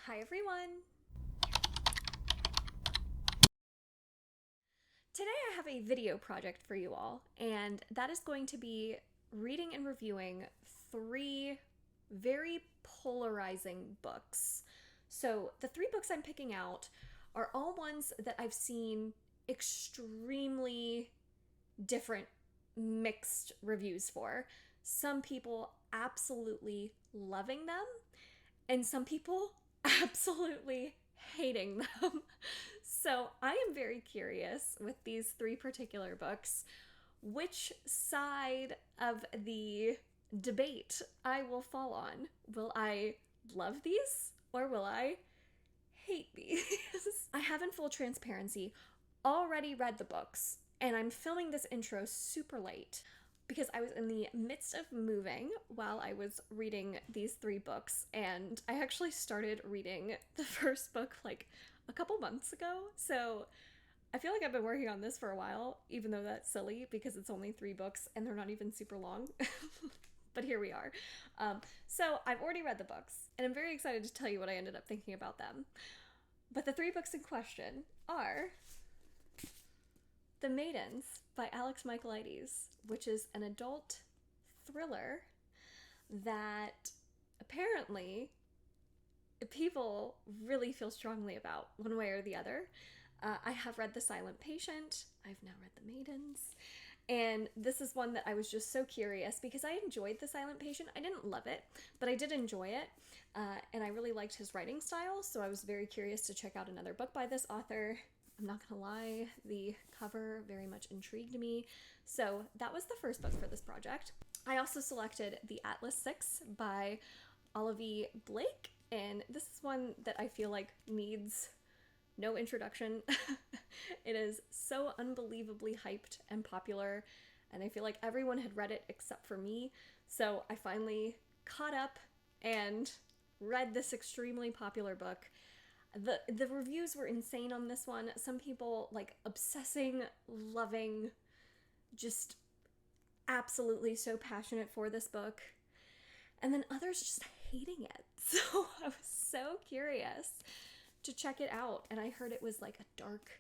Hi everyone! Today I have a video project for you all, and that is going to be reading and reviewing three very polarizing books. So the three books I'm picking out are all ones that I've seen extremely different mixed reviews for. Some people absolutely loving them, and some people absolutely hating them. So I am very curious with these three particular books which side of the debate I will fall on. Will I love these or will I hate these? I have, in full transparency, already read the books, and I'm filming this intro super late because I was in the midst of moving while I was reading these three books, and I actually started reading the first book like a couple months ago. So I feel like I've been working on this for a while, even though that's silly because it's only three books and they're not even super long. But here we are. So I've already read the books, and I'm very excited to tell you what I ended up thinking about them. But the three books in question are The Maidens by Alex Michaelides, which is an adult thriller that apparently people really feel strongly about one way or the other. I have read The Silent Patient. I've now read The Maidens. And this is one that I was just so curious because I enjoyed The Silent Patient. I didn't love it, but I did enjoy it. And I really liked his writing style, so I was very curious to check out another book by this author. I'm not gonna lie, the cover very much intrigued me. So that was the first book for this project. I also selected The Atlas 6 by Olivia Blake, and this is one that I feel like needs no introduction. It is so unbelievably hyped and popular, and I feel like everyone had read it except for me. So I finally caught up and read this extremely popular book. The reviews were insane on this one. Some people like obsessing, loving, just absolutely so passionate for this book. And then others just hating it. So I was so curious to check it out, and I heard it was like a dark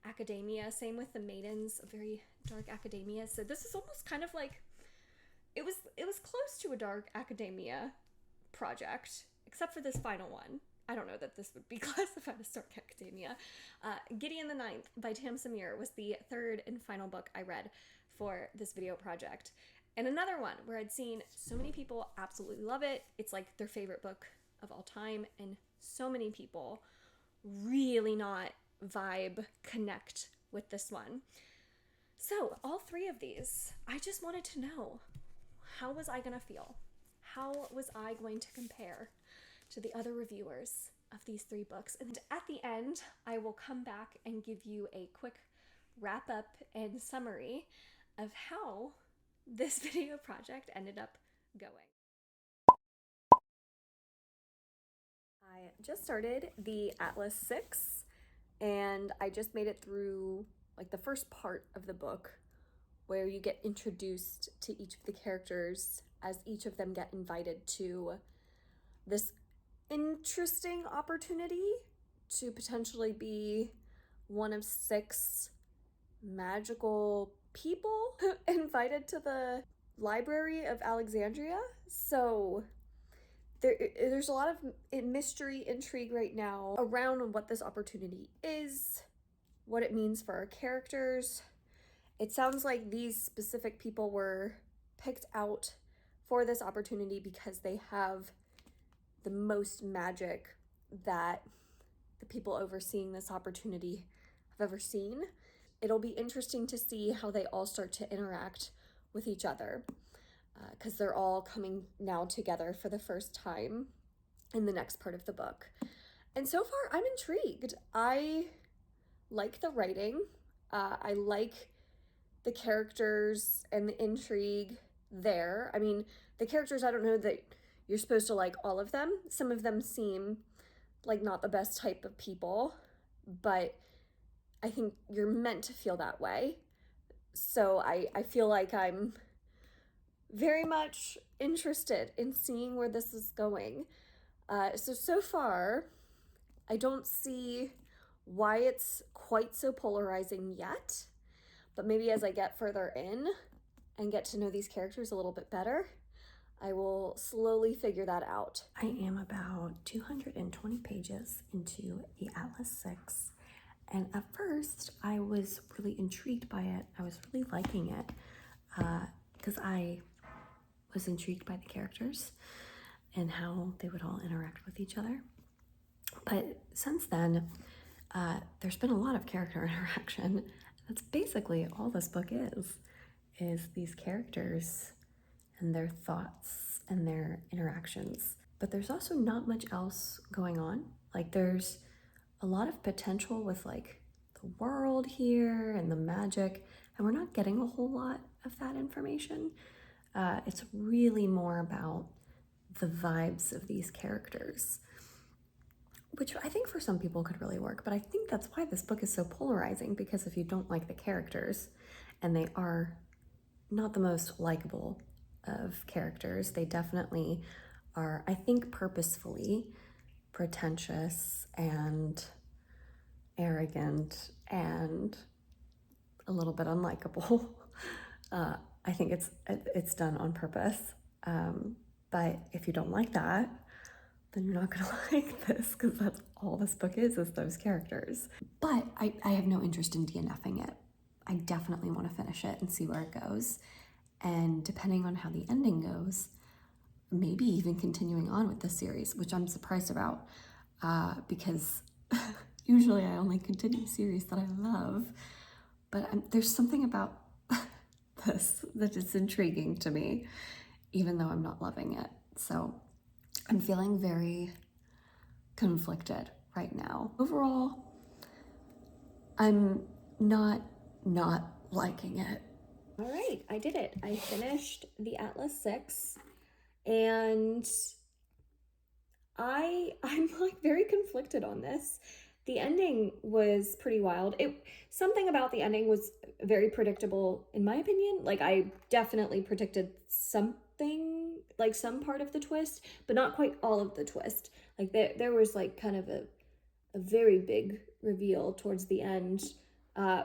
academia. Same with The Maidens, a very dark academia. So this is almost kind of like it was close to a dark academia project, except for this final one. I don't know that this would be classified as dark academia. Gideon the Ninth by Tam Samir was the third and final book I read for this video project. And another one where I'd seen so many people absolutely love it. It's like their favorite book of all time, and so many people really not connect with this one. So all three of these, I just wanted to know, how was I gonna feel? How was I going to compare to the other reviewers of these three books? And at the end, I will come back and give you a quick wrap up and summary of how this video project ended up going. I just started the Atlas 6, and I just made it through like the first part of the book where you get introduced to each of the characters as each of them get invited to this interesting opportunity to potentially be one of 6 magical people invited to the Library of Alexandria. So there's a lot of mystery, intrigue right now around what this opportunity is, what it means for our characters. It sounds like these specific people were picked out for this opportunity because they have the most magic that the people overseeing this opportunity have ever seen. It'll be interesting to see how they all start to interact with each other, because they're all coming now together for the first time in the next part of the book. And so far, I'm intrigued. I like the writing. I like the characters and the intrigue there. I mean, the characters, I don't know that you're supposed to like all of them. Some of them seem like not the best type of people, but I think you're meant to feel that way. So I feel like I'm very much interested in seeing where this is going. So far, I don't see why it's quite so polarizing yet, but maybe as I get further in and get to know these characters a little bit better, I will slowly figure that out. I am about 220 pages into the Atlas 6, and at first I was really intrigued by it. I was really liking it because I was intrigued by the characters and how they would all interact with each other. But since then, there's been a lot of character interaction. That's basically all this book is these characters and their thoughts and their interactions. But there's also not much else going on. Like, there's a lot of potential with like the world here and the magic, and we're not getting a whole lot of that information. It's really more about the vibes of these characters, which I think for some people could really work. But I think that's why this book is so polarizing, because if you don't like the characters, and they are not the most likable of characters, they definitely are, I think, purposefully pretentious and arrogant and a little bit unlikable. I think it's done on purpose. But if you don't like that, then you're not gonna like this, because that's all this book is those characters. But I have no interest in DNFing it. I definitely want to finish it and see where it goes. And depending on how the ending goes, maybe even continuing on with the series, which I'm surprised about, because usually I only continue series that I love. But there's something about this that is intriguing to me, even though I'm not loving it. So I'm feeling very conflicted right now. Overall, I'm not liking it. All right, I did it. I finished the Atlas 6, and I'm like very conflicted on this. The ending was pretty wild. Something about the ending was very predictable, in my opinion. Like, I definitely predicted something, like some part of the twist, but not quite all of the twist. Like, there was like kind of a very big reveal towards the end,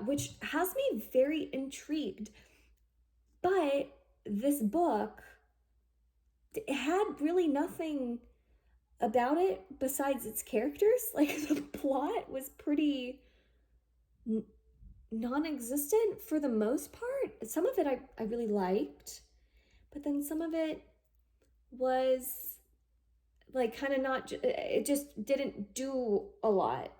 which has me very intrigued. But this book, it had really nothing about it besides its characters. Like, the plot was pretty non-existent for the most part. Some of it I really liked, but then some of it was like kind of not, it just didn't do a lot.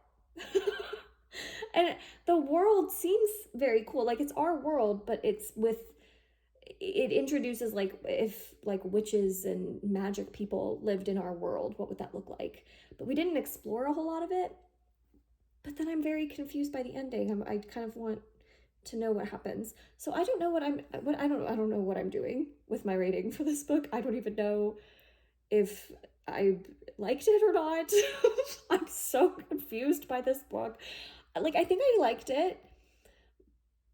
And the world seems very cool. Like, it's our world, but it introduces like, if like witches and magic people lived in our world, what would that look like? But we didn't explore a whole lot of it. But then I'm very confused by the ending. I kind of want to know what happens. So I don't know I don't know what I'm doing with my rating for this book. I don't even know if I liked it or not. I'm so confused by this book. Like, I think I liked it,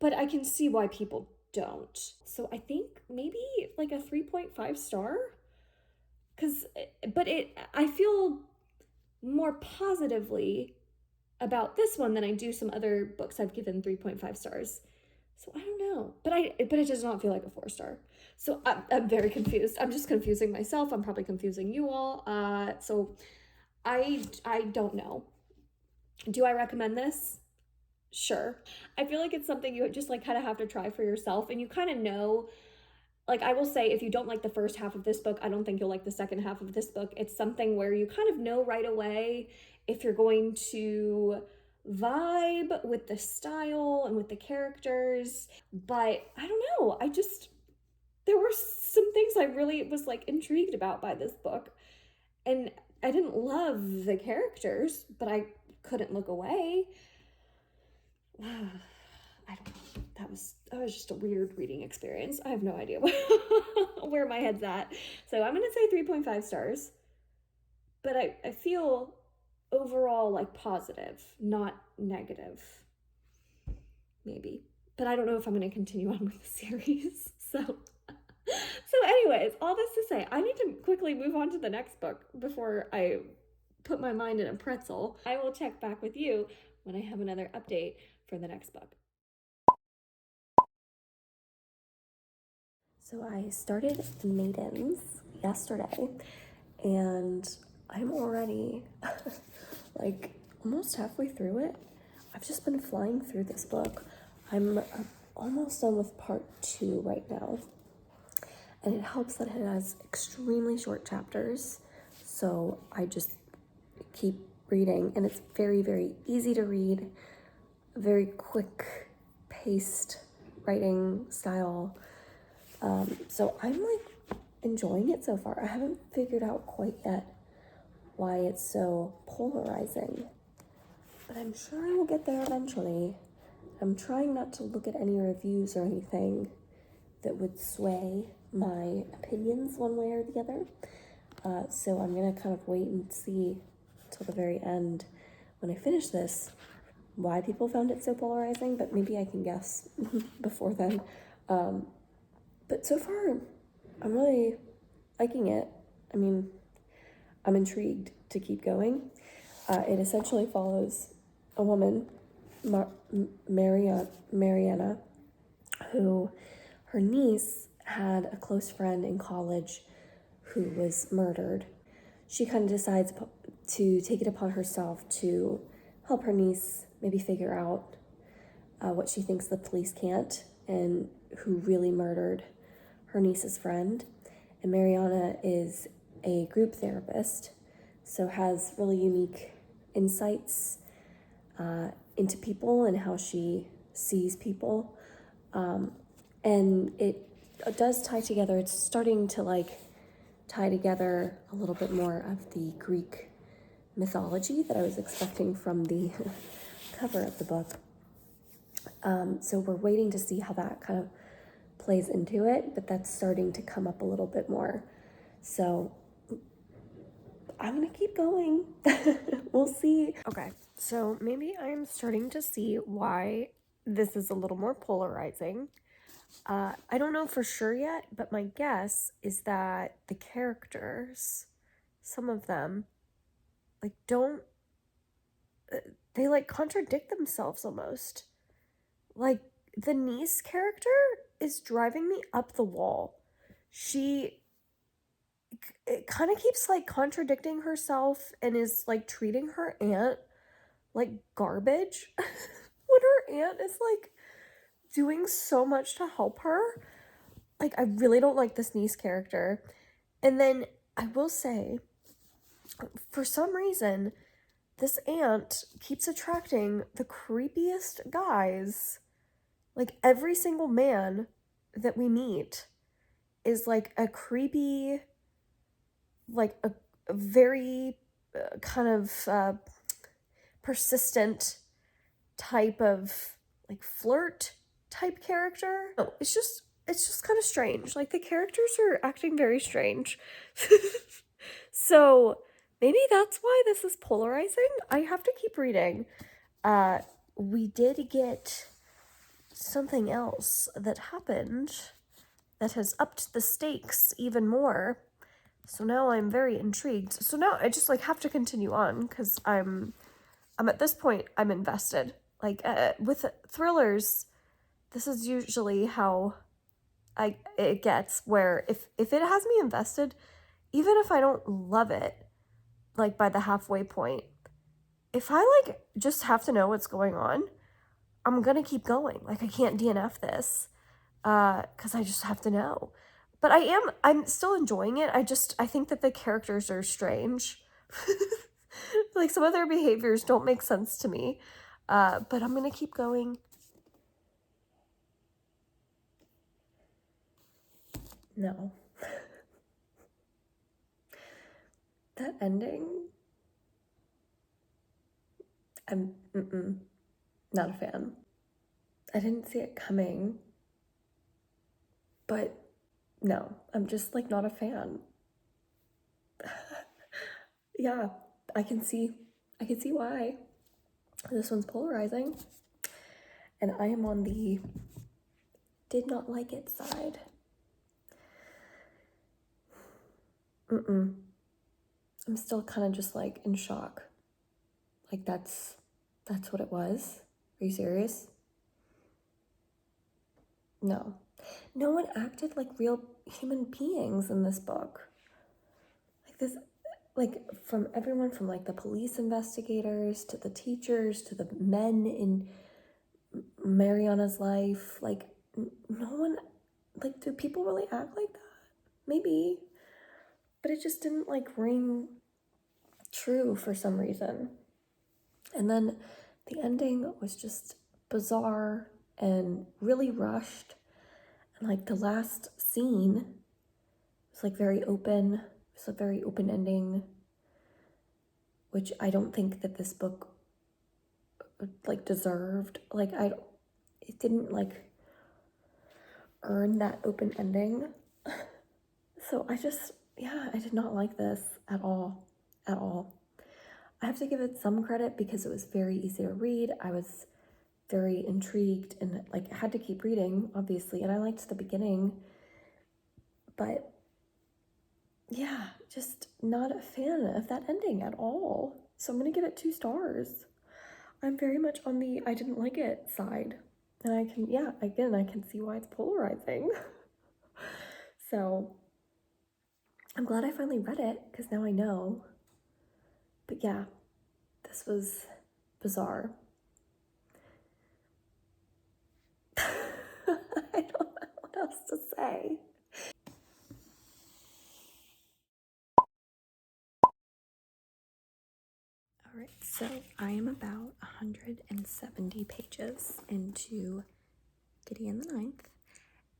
but I can see why people don't. So I think maybe like a 3.5 star, I feel more positively about this one than I do some other books I've given 3.5 stars. So I don't know, but it does not feel like a 4-star. So I'm very confused. I'm just confusing myself. I'm probably confusing you all. So I don't know. Do I recommend this? Sure. I feel like it's something you just like kind of have to try for yourself, and you kind of know. Like, I will say, if you don't like the first half of this book, I don't think you'll like the second half of this book. It's something where you kind of know right away if you're going to vibe with the style and with the characters. But I don't know. There were some things I really was like intrigued about by this book. And I didn't love the characters, but I couldn't look away. I don't know. That was just a weird reading experience. I have no idea where my head's at. So I'm going to say 3.5 stars. But I feel overall like positive, not negative. Maybe. But I don't know if I'm going to continue on with the series. So anyways, all this to say, I need to quickly move on to the next book before I put my mind in a pretzel. I will check back with you when I have another update for the next book. So I started Maidens yesterday, and I'm already like almost halfway through it. I've just been flying through this book. I'm almost done with part 2 right now. And it helps that it has extremely short chapters. So I just keep reading, and it's very, very easy to read, very quick paced writing style. So I'm like enjoying it so far. I haven't figured out quite yet why it's so polarizing, but I'm sure I will get there eventually. I'm trying not to look at any reviews or anything that would sway my opinions one way or the other. So I'm gonna kind of wait and see till the very end when I finish this why people found it so polarizing, but maybe I can guess before then. But so far, I'm really liking it. I mean, I'm intrigued to keep going. It essentially follows a woman, Mariana, who her niece had a close friend in college who was murdered. She kind of decides to take it upon herself to help her niece maybe figure out what she thinks the police can't, and who really murdered her niece's friend. And Mariana is a group therapist, so has really unique insights into people and how she sees people. And it does tie together. It's starting to like tie together a little bit more of the Greek mythology that I was expecting from the cover of the book. So we're waiting to see how that kind of plays into it, but that's starting to come up a little bit more. So I'm gonna keep going. We'll see. Okay, so maybe I'm starting to see why this is a little more polarizing. I don't know for sure yet, but my guess is that the characters, some of them, like they like contradict themselves almost. Like the niece character is driving me up the wall. It kind of keeps like contradicting herself and is like treating her aunt like garbage when her aunt is like doing so much to help her. Like, I really don't like this niece character. And then I will say, for some reason, this aunt keeps attracting the creepiest guys. Like, every single man that we meet is like a creepy, like a very kind of persistent type of like flirt type character. No, it's just kind of strange. Like the characters are acting very strange. So maybe that's why this is polarizing. I have to keep reading. We did get something else that happened that has upped the stakes even more. So now I'm very intrigued. So now I just like have to continue on because I'm at this point I'm invested. Like with thrillers, this is usually how it gets, where if it has me invested, even if I don't love it, like by the halfway point, if I like just have to know what's going on, I'm gonna keep going. Like I can't DNF this, because I just have to know. But I'm still enjoying it. I think that the characters are strange. Like some of their behaviors don't make sense to me. But I'm gonna keep going. No. That ending, I'm not a fan. I didn't see it coming, but no, I'm just like not a fan. Yeah, I can see why this one's polarizing, and I am on the did not like it side. I'm still kind of just like in shock. Like that's what it was? Are you serious? No. No one acted like real human beings in this book. Like this, like from everyone from like the police investigators to the teachers to the men in Mariana's life, like no one, like do people really act like that? Maybe, but it just didn't like ring true for some reason. And then the ending was just bizarre and really rushed. And like the last scene was like very open. It's a very open ending, which I don't think that this book like deserved. Like it didn't like earn that open ending. So I did not like this at all. At all. I have to give it some credit because it was very easy to read. I was very intrigued and like had to keep reading, obviously, and I liked the beginning. But yeah, just not a fan of that ending at all. So I'm gonna give it 2 stars. I'm very much on the I didn't like it side. And I can see why it's polarizing. So I'm glad I finally read it because now I know. But yeah, this was bizarre. I don't know what else to say. All right, so I am about 170 pages into Gideon the Ninth,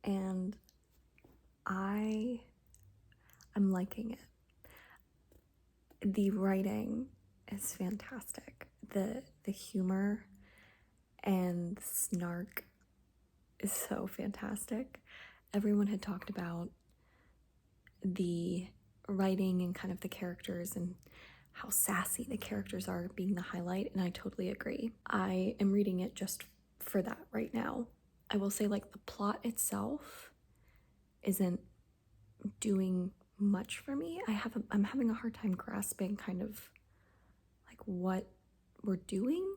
and I'm liking it. The writing is fantastic. The humor and snark is so fantastic. Everyone had talked about the writing and kind of the characters and how sassy the characters are being the highlight, and I totally agree. I am reading it just for that right now. I will say, like, the plot itself isn't doing much for me. I'm having a hard time grasping kind of like what we're doing,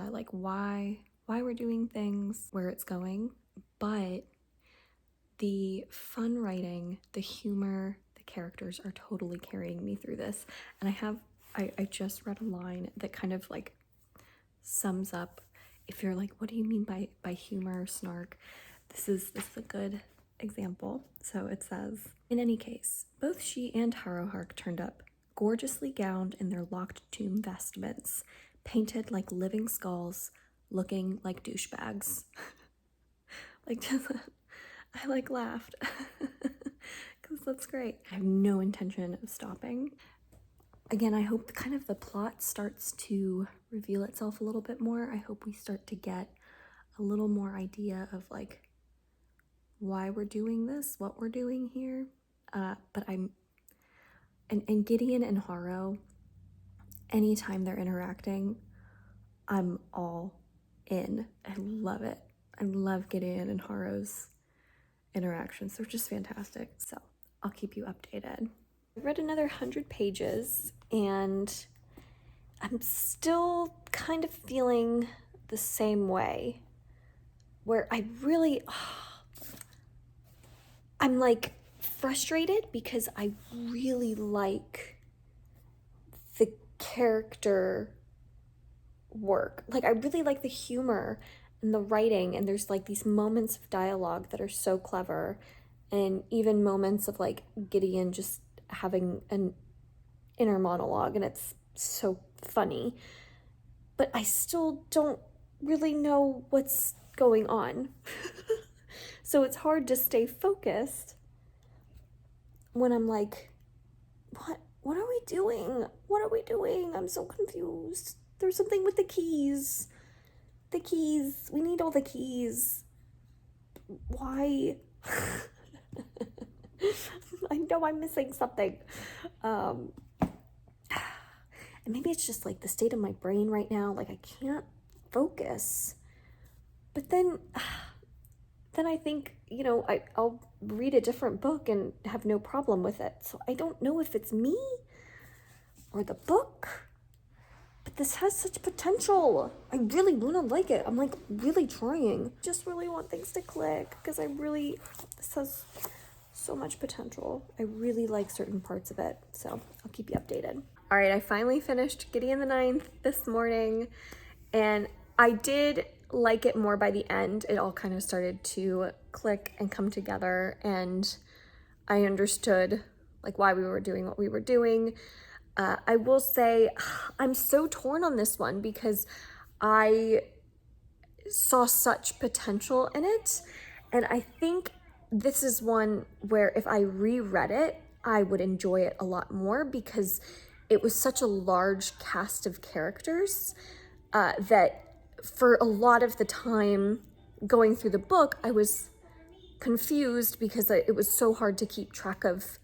like why we're doing things, where it's going. But the fun writing, the humor, the characters are totally carrying me through this. And I just read a line that kind of like sums up, if you're like, what do you mean by humor or snark? This is a good example. So it says, in any case, both she and Harrowhark turned up, gorgeously gowned in their locked tomb vestments, painted like living skulls, looking like douchebags. Like, just, I like laughed because that's great. I have no intention of stopping. Again, I hope kind of the plot starts to reveal itself a little bit more. I hope we start to get a little more idea of like why we're doing this, what we're doing here. But and Gideon and Harrow, anytime they're interacting, I'm all in. I love it. I love Gideon and Harrow's interactions. They're just fantastic. So I'll keep you updated. I read another 100 pages and I'm still kind of feeling the same way, where I'm like frustrated because I really like the character work. Like I really like the humor and the writing, and there's like these moments of dialogue that are so clever, and even moments of like Gideon just having an inner monologue, and it's so funny. But I still don't really know what's going on. So it's hard to stay focused when I'm like, what are we doing? What are we doing? I'm so confused. There's something with the keys. The keys. We need all the keys. Why? I know I'm missing something. And maybe it's just like the state of my brain right now. Like I can't focus. But then I think, I'll read a different book and have no problem with it. So I don't know if it's me or the book. But this has such potential. I really want to like it. I'm like really trying. Just really want things to click because this has so much potential. I really like certain parts of it. So I'll keep you updated. All right, I finally finished Gideon the Ninth this morning, and I did like it more by the end. It all kind of started to click and come together, and I understood like why we were doing what we were doing. I will say I'm so torn on this one because I saw such potential in it, and I think this is one where if I reread it, I would enjoy it a lot more because it was such a large cast of characters that for a lot of the time going through the book, I was confused because it was so hard to keep track of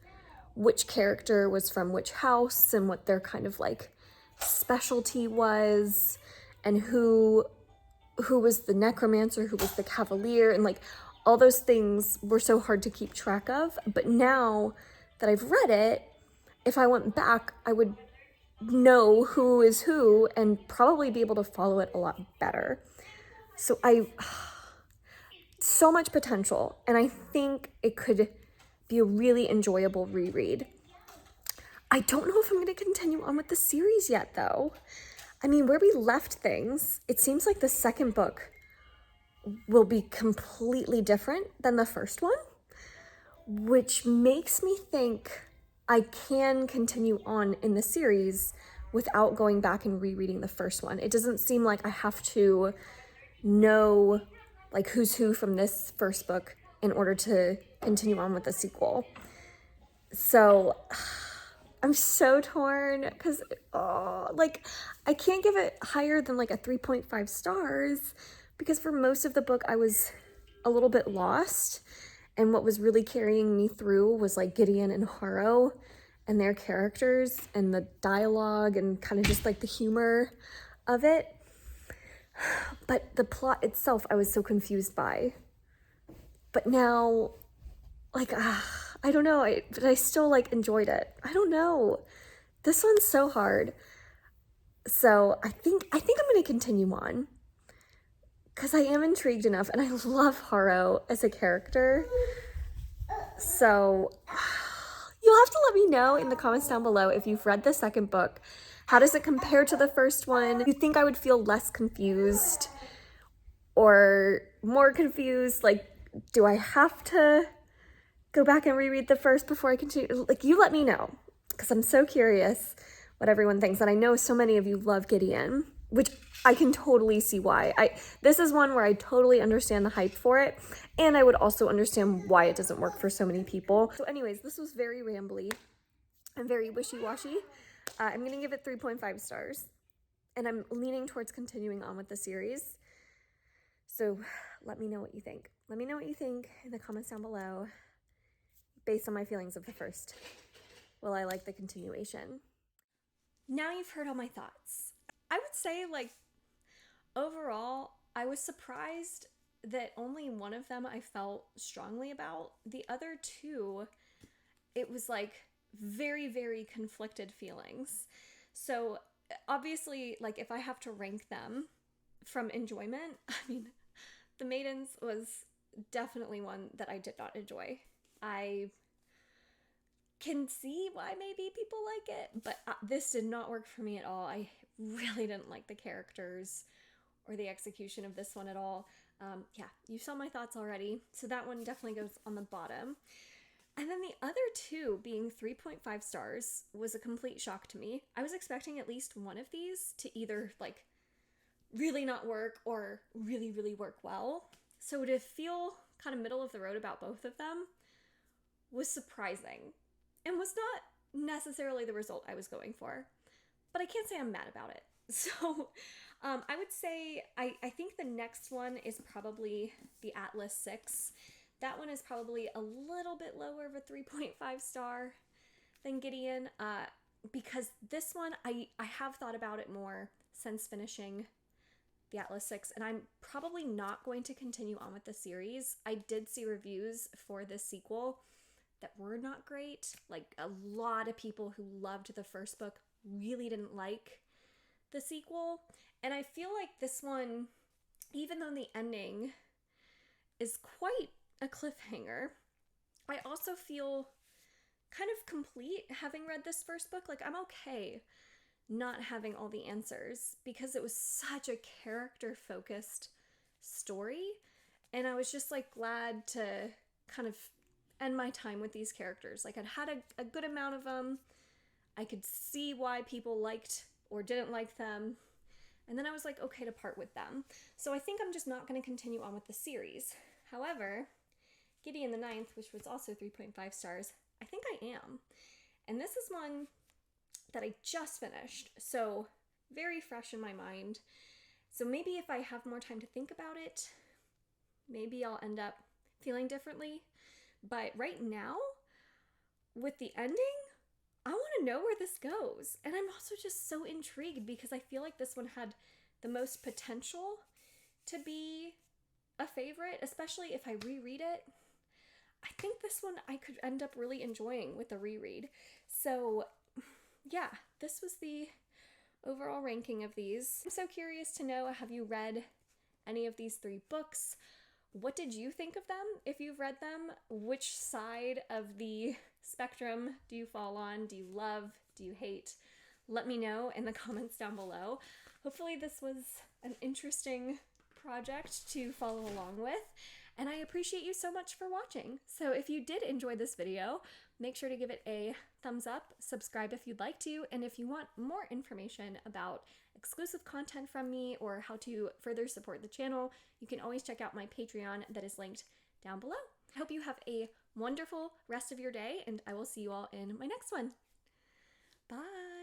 which character was from which house and what their kind of like specialty was, and who was the necromancer, who was the cavalier, and like all those things were so hard to keep track of. But now that I've read it, if I went back, I would know who is who and probably be able to follow it a lot better. So so much potential, and I think it could be a really enjoyable reread. I don't know if I'm going to continue on with the series yet, though. I mean, where we left things, it seems like the second book will be completely different than the first one, which makes me think I can continue on in the series without going back and rereading the first one. It doesn't seem like I have to know like who's who from this first book in order to continue on with the sequel. So I'm so torn because like I can't give it higher than like a 3.5 stars because for most of the book I was a little bit lost, and what was really carrying me through was like Gideon and Harrow and their characters and the dialogue and kind of just like the humor of it. But the plot itself I was so confused by. But now, like, I don't know, but I still like enjoyed it. I don't know. This one's so hard. So I think I'm gonna continue on because I am intrigued enough, and I love Harrow as a character. So you'll have to let me know in the comments down below if you've read the second book. How does it compare to the first one? Do you think I would feel less confused or more confused? Like, do I have to go back and reread the first before I continue? Like, you let me know because I'm so curious what everyone thinks. And I know so many of you love Gideon, which I can totally see why. This is one where I totally understand the hype for it, and I would also understand why it doesn't work for so many people. So anyways, this was very rambly and very wishy-washy. I'm gonna give it 3.5 stars, and I'm leaning towards continuing on with the series. So let me know what you think. Let me know what you think in the comments down below based on my feelings of the first. Will I like the continuation? Now you've heard all my thoughts. I would say, like, overall, I was surprised that only one of them I felt strongly about. The other two, it was like very, very conflicted feelings. So obviously, like, if I have to rank them from enjoyment, I mean, The Maidens was definitely one that I did not enjoy. I can see why maybe people like it, but this did not work for me at all. I really didn't like the characters or the execution of this one at all. Yeah, you saw my thoughts already, so that one definitely goes on the bottom. And then the other two being 3.5 stars was a complete shock to me. I was expecting at least one of these to either like really not work or really, really work well. So to feel kind of middle of the road about both of them was surprising and was not necessarily the result I was going for. But I can't say I'm mad about it. So I would say I think the next one is probably the Atlas 6. That one is probably a little bit lower of a 3.5 star than Gideon because this one, I have thought about it more since finishing the Atlas 6, and I'm probably not going to continue on with the series. I did see reviews for this sequel that were not great. Like, a lot of people who loved the first book really didn't like the sequel. And I feel like this one, even though the ending is quite a cliffhanger, I also feel kind of complete having read this first book. Like, I'm okay not having all the answers because it was such a character-focused story. And I was just like glad to kind of end my time with these characters. Like, I'd had a good amount of them. I could see why people liked or didn't like them. And then I was like, okay to part with them. So I think I'm just not going to continue on with the series. However, Gideon the Ninth, which was also 3.5 stars, I think I am. And this is one that I just finished, so very fresh in my mind. So maybe if I have more time to think about it, maybe I'll end up feeling differently. But right now, with the ending, I want to know where this goes. And I'm also just so intrigued because I feel like this one had the most potential to be a favorite, especially if I reread it. I think this one I could end up really enjoying with a reread. So yeah, this was the overall ranking of these. I'm so curious to know, have you read any of these 3 books? What did you think of them? If you've read them, which side of the spectrum do you fall on? Do you love? Do you hate? Let me know in the comments down below. Hopefully this was an interesting project to follow along with, and I appreciate you so much for watching. So if you did enjoy this video, make sure to give it a thumbs up, subscribe if you'd like to, and if you want more information about exclusive content from me or how to further support the channel, you can always check out my Patreon that is linked down below. I hope you have a wonderful rest of your day, and I will see you all in my next one. Bye!